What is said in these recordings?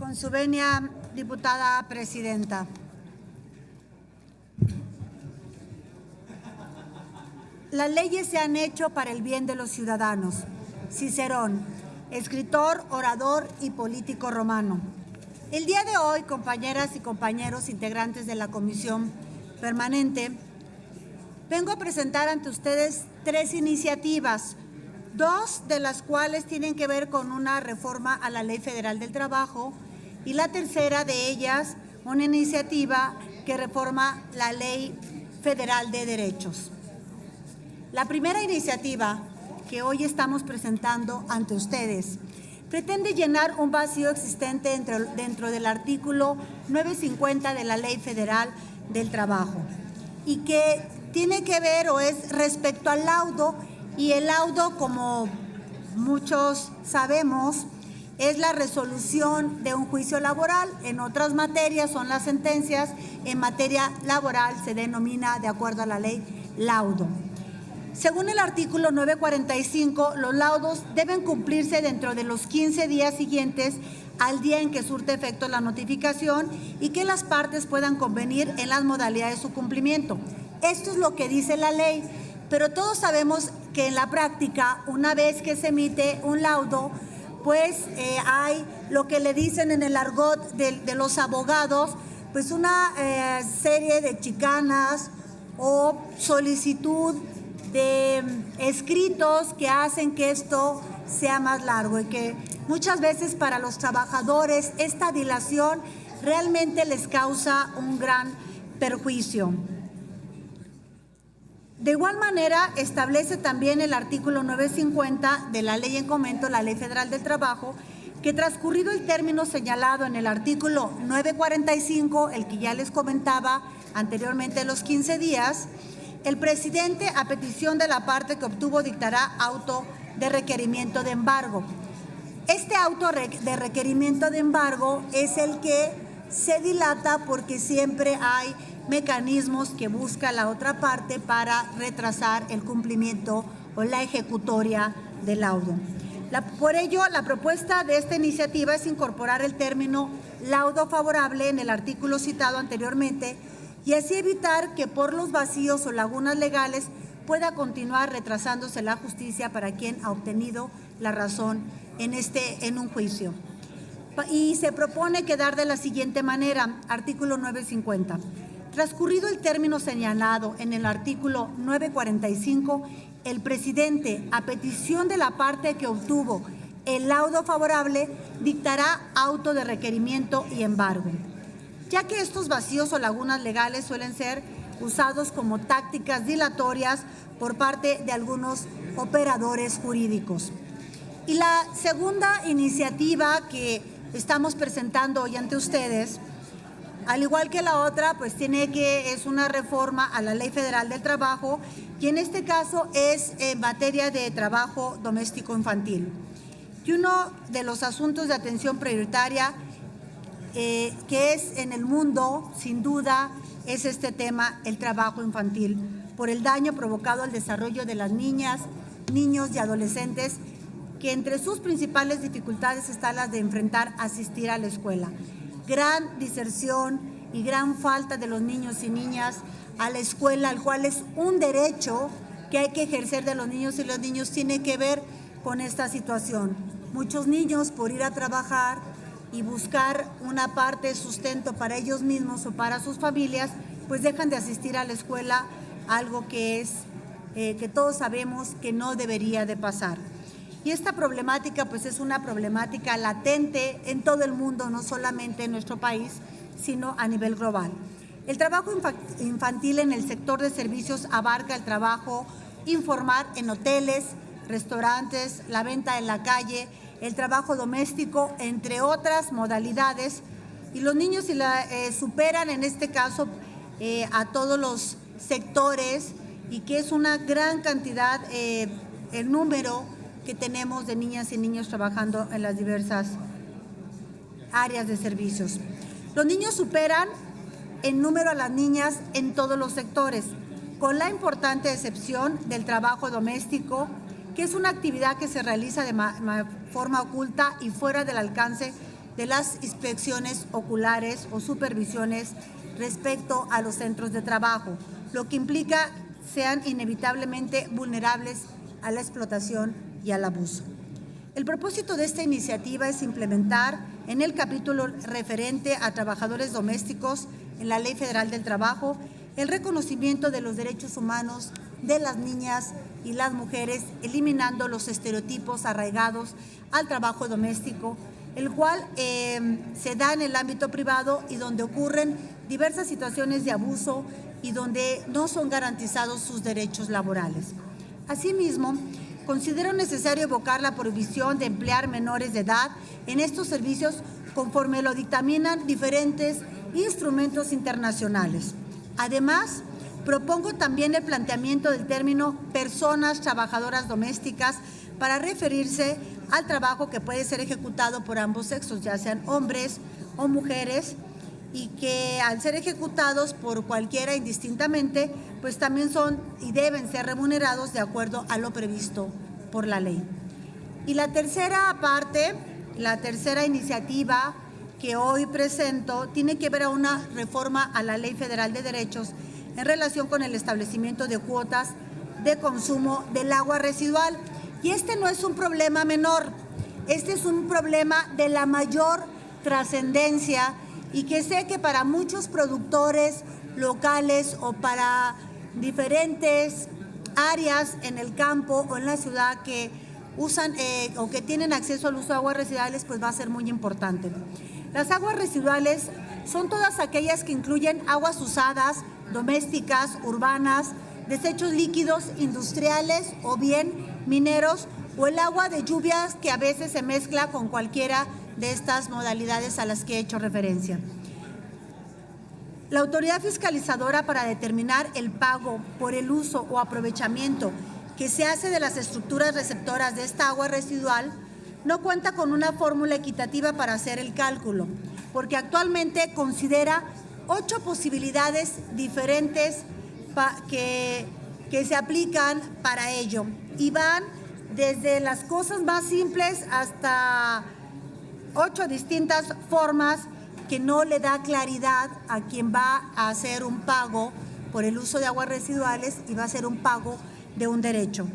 Con su venia, diputada presidenta. Las leyes se han hecho para el bien de los ciudadanos. Cicerón, escritor, orador y político romano. El día de hoy, compañeras y compañeros integrantes de la Comisión Permanente, vengo a presentar ante ustedes 3 iniciativas, 2 de las cuales tienen que ver con una reforma a la Ley Federal del Trabajo y la tercera de ellas, una iniciativa que reforma la Ley Federal de Derechos. La primera iniciativa que hoy estamos presentando ante ustedes pretende llenar un vacío existente dentro del artículo 950 de la Ley Federal del Trabajo y que tiene que ver o es respecto al laudo, y el laudo, como muchos sabemos, es la resolución de un juicio laboral. En otras materias son las sentencias. En materia laboral se denomina, de acuerdo a la ley, laudo. Según el artículo 945, los laudos deben cumplirse dentro de los 15 días siguientes al día en que surte efecto la notificación y que las partes puedan convenir en las modalidades de su cumplimiento. Esto es lo que dice la ley, pero todos sabemos que en la práctica, una vez que se emite un laudo, pues hay lo que le dicen en el argot de los abogados, pues una serie de chicanas o solicitud de escritos que hacen que esto sea más largo y que muchas veces para los trabajadores esta dilación realmente les causa un gran perjuicio. De igual manera, establece también el artículo 950 de la ley en comento, la Ley Federal del Trabajo, que transcurrido el término señalado en el artículo 945, el que ya les comentaba anteriormente, los 15 días, el presidente, a petición de la parte que obtuvo, dictará auto de requerimiento de embargo. Este auto de requerimiento de embargo es el que se dilata porque siempre hay mecanismos que busca la otra parte para retrasar el cumplimiento o la ejecutoria del laudo. Por ello, la propuesta de esta iniciativa es incorporar el término laudo favorable en el artículo citado anteriormente y así evitar que por los vacíos o lagunas legales pueda continuar retrasándose la justicia para quien ha obtenido la razón en un juicio. Y se propone quedar de la siguiente manera, artículo 950. Transcurrido el término señalado en el artículo 945, el presidente, a petición de la parte que obtuvo el laudo favorable, dictará auto de requerimiento y embargo, ya que estos vacíos o lagunas legales suelen ser usados como tácticas dilatorias por parte de algunos operadores jurídicos. Y la segunda iniciativa que estamos presentando hoy ante ustedes, al igual que la otra, pues es una reforma a la Ley Federal del Trabajo y en este caso es en materia de trabajo doméstico infantil. Y uno de los asuntos de atención prioritaria que es en el mundo, sin duda, es este tema, el trabajo infantil, por el daño provocado al desarrollo de las niñas, niños y adolescentes, que entre sus principales dificultades está la de enfrentar asistir a la escuela. Gran diserción y gran falta de los niños y niñas a la escuela, al cual es un derecho que hay que ejercer de los niños y los niños, tiene que ver con esta situación. Muchos niños, por ir a trabajar y buscar una parte de sustento para ellos mismos o para sus familias, pues dejan de asistir a la escuela, algo que todos sabemos que no debería de pasar. Y esta problemática pues es una problemática latente en todo el mundo, no solamente en nuestro país, sino a nivel global. El trabajo infantil en el sector de servicios abarca el trabajo informal en hoteles, restaurantes, la venta en la calle, el trabajo doméstico, entre otras modalidades. Y los niños superan en este caso a todos los sectores y que es una gran cantidad el número que tenemos de niñas y niños trabajando en las diversas áreas de servicios. Los niños superan en número a las niñas en todos los sectores, con la importante excepción del trabajo doméstico, que es una actividad que se realiza de forma oculta y fuera del alcance de las inspecciones oculares o supervisiones respecto a los centros de trabajo, lo que implica sean inevitablemente vulnerables a la explotación y al abuso. El propósito de esta iniciativa es implementar en el capítulo referente a trabajadores domésticos en la Ley Federal del Trabajo el reconocimiento de los derechos humanos de las niñas y las mujeres, eliminando los estereotipos arraigados al trabajo doméstico, el cual se da en el ámbito privado y donde ocurren diversas situaciones de abuso y donde no son garantizados sus derechos laborales. Asimismo, considero necesario evocar la prohibición de emplear menores de edad en estos servicios conforme lo dictaminan diferentes instrumentos internacionales. Además, propongo también el planteamiento del término personas trabajadoras domésticas para referirse al trabajo que puede ser ejecutado por ambos sexos, ya sean hombres o mujeres, y que al ser ejecutados por cualquiera indistintamente, pues también son y deben ser remunerados de acuerdo a lo previsto por la ley. Y la tercera parte, la tercera iniciativa que hoy presento, tiene que ver a una reforma a la Ley Federal de Derechos en relación con el establecimiento de cuotas de consumo del agua residual. Y este no es un problema menor, este es un problema de la mayor trascendencia y que sé que para muchos productores locales o para diferentes áreas en el campo o en la ciudad que usan o que tienen acceso al uso de aguas residuales, pues va a ser muy importante. Las aguas residuales son todas aquellas que incluyen aguas usadas, domésticas, urbanas, desechos líquidos industriales o bien mineros, o el agua de lluvias que a veces se mezcla con cualquiera de estas modalidades a las que he hecho referencia. La autoridad fiscalizadora, para determinar el pago por el uso o aprovechamiento que se hace de las estructuras receptoras de esta agua residual, no cuenta con una fórmula equitativa para hacer el cálculo, porque actualmente considera 8 posibilidades diferentes que se aplican para ello, y van desde las cosas más simples hasta 8 distintas formas que no le da claridad a quien va a hacer un pago por el uso de aguas residuales y va a hacer un pago de un derecho.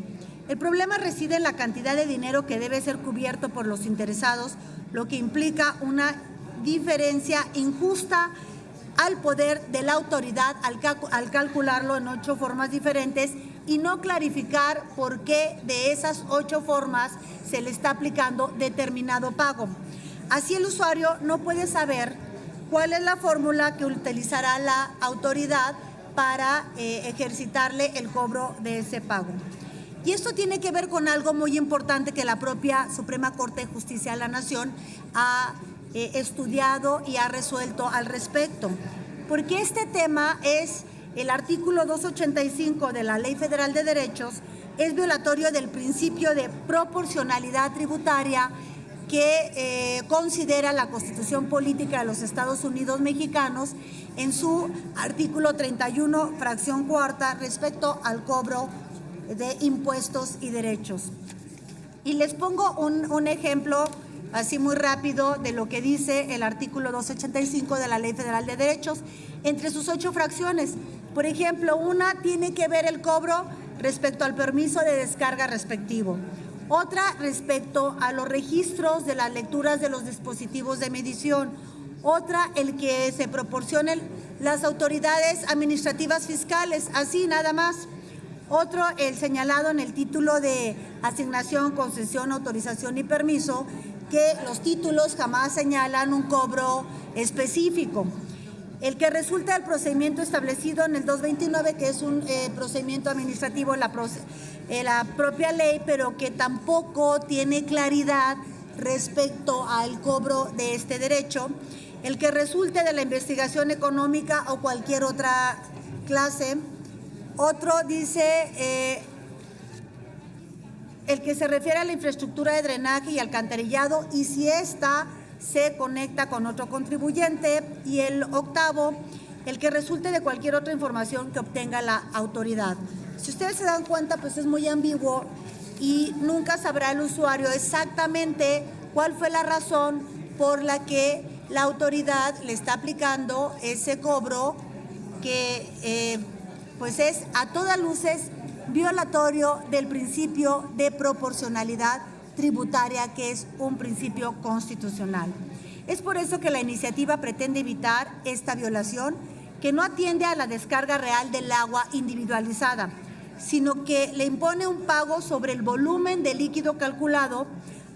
El problema reside en la cantidad de dinero que debe ser cubierto por los interesados, lo que implica una diferencia injusta al poder de la autoridad al calcularlo en 8 formas diferentes y no clarificar por qué de esas 8 formas se le está aplicando determinado pago. Así el usuario no puede saber cuál es la fórmula que utilizará la autoridad para ejercitarle el cobro de ese pago. Y esto tiene que ver con algo muy importante que la propia Suprema Corte de Justicia de la Nación ha estudiado y ha resuelto al respecto, porque este tema es el artículo 285 de la Ley Federal de Derechos, es violatorio del principio de proporcionalidad tributaria que considera la Constitución Política de los Estados Unidos Mexicanos en su artículo 31, fracción cuarta, respecto al cobro de impuestos y derechos. Y les pongo un ejemplo así muy rápido de lo que dice el artículo 285 de la Ley Federal de Derechos entre sus 8 fracciones. Por ejemplo, una tiene que ver el cobro respecto al permiso de descarga respectivo. Otra respecto a los registros de las lecturas de los dispositivos de medición. Otra, el que se proporcionen las autoridades administrativas fiscales, así nada más. Otro, el señalado en el título de asignación, concesión, autorización y permiso, que los títulos jamás señalan un cobro específico. El que resulta del procedimiento establecido en el 229, que es un procedimiento administrativo en la propia ley, pero que tampoco tiene claridad respecto al cobro de este derecho. El que resulte de la investigación económica o cualquier otra clase. Otro dice el que se refiere a la infraestructura de drenaje y alcantarillado y si ésta se conecta con otro contribuyente. Y el octavo, el que resulte de cualquier otra información que obtenga la autoridad. Si ustedes se dan cuenta, pues es muy ambiguo y nunca sabrá el usuario exactamente cuál fue la razón por la que la autoridad le está aplicando ese cobro que pues es a todas luces violatorio del principio de proporcionalidad tributaria, que es un principio constitucional. Es por eso que la iniciativa pretende evitar esta violación, que no atiende a la descarga real del agua individualizada, sino que le impone un pago sobre el volumen de líquido calculado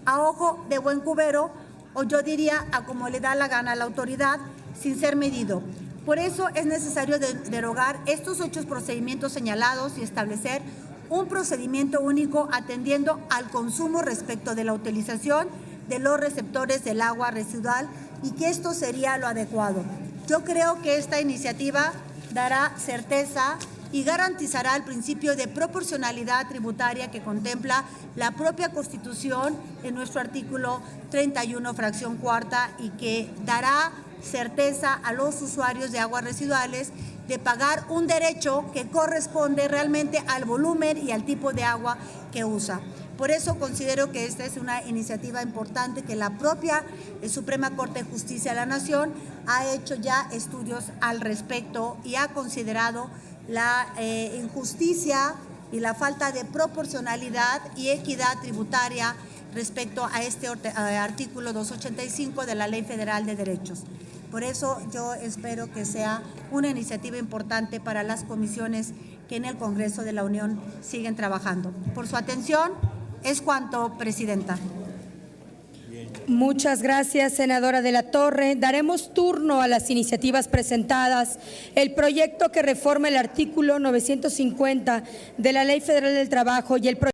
a ojo de buen cubero, o yo diría a como le da la gana a la autoridad, sin ser medido. Por eso es necesario derogar estos 8 procedimientos señalados y establecer un procedimiento único atendiendo al consumo respecto de la utilización de los receptores del agua residual, y que esto sería lo adecuado. Yo creo que esta iniciativa dará certeza y garantizará el principio de proporcionalidad tributaria que contempla la propia Constitución en nuestro artículo 31, fracción cuarta, y que dará certeza a los usuarios de aguas residuales de pagar un derecho que corresponde realmente al volumen y al tipo de agua que usa. Por eso considero que esta es una iniciativa importante, que la propia Suprema Corte de Justicia de la Nación ha hecho ya estudios al respecto y ha considerado la injusticia y la falta de proporcionalidad y equidad tributaria respecto a este artículo 285 de la Ley Federal de Derechos. Por eso yo espero que sea una iniciativa importante para las comisiones que en el Congreso de la Unión siguen trabajando. Por su atención es cuanto, Presidenta. Muchas gracias, senadora de la Torre. Daremos turno a las iniciativas presentadas. El proyecto que reforma el artículo 950 de la Ley Federal del Trabajo y el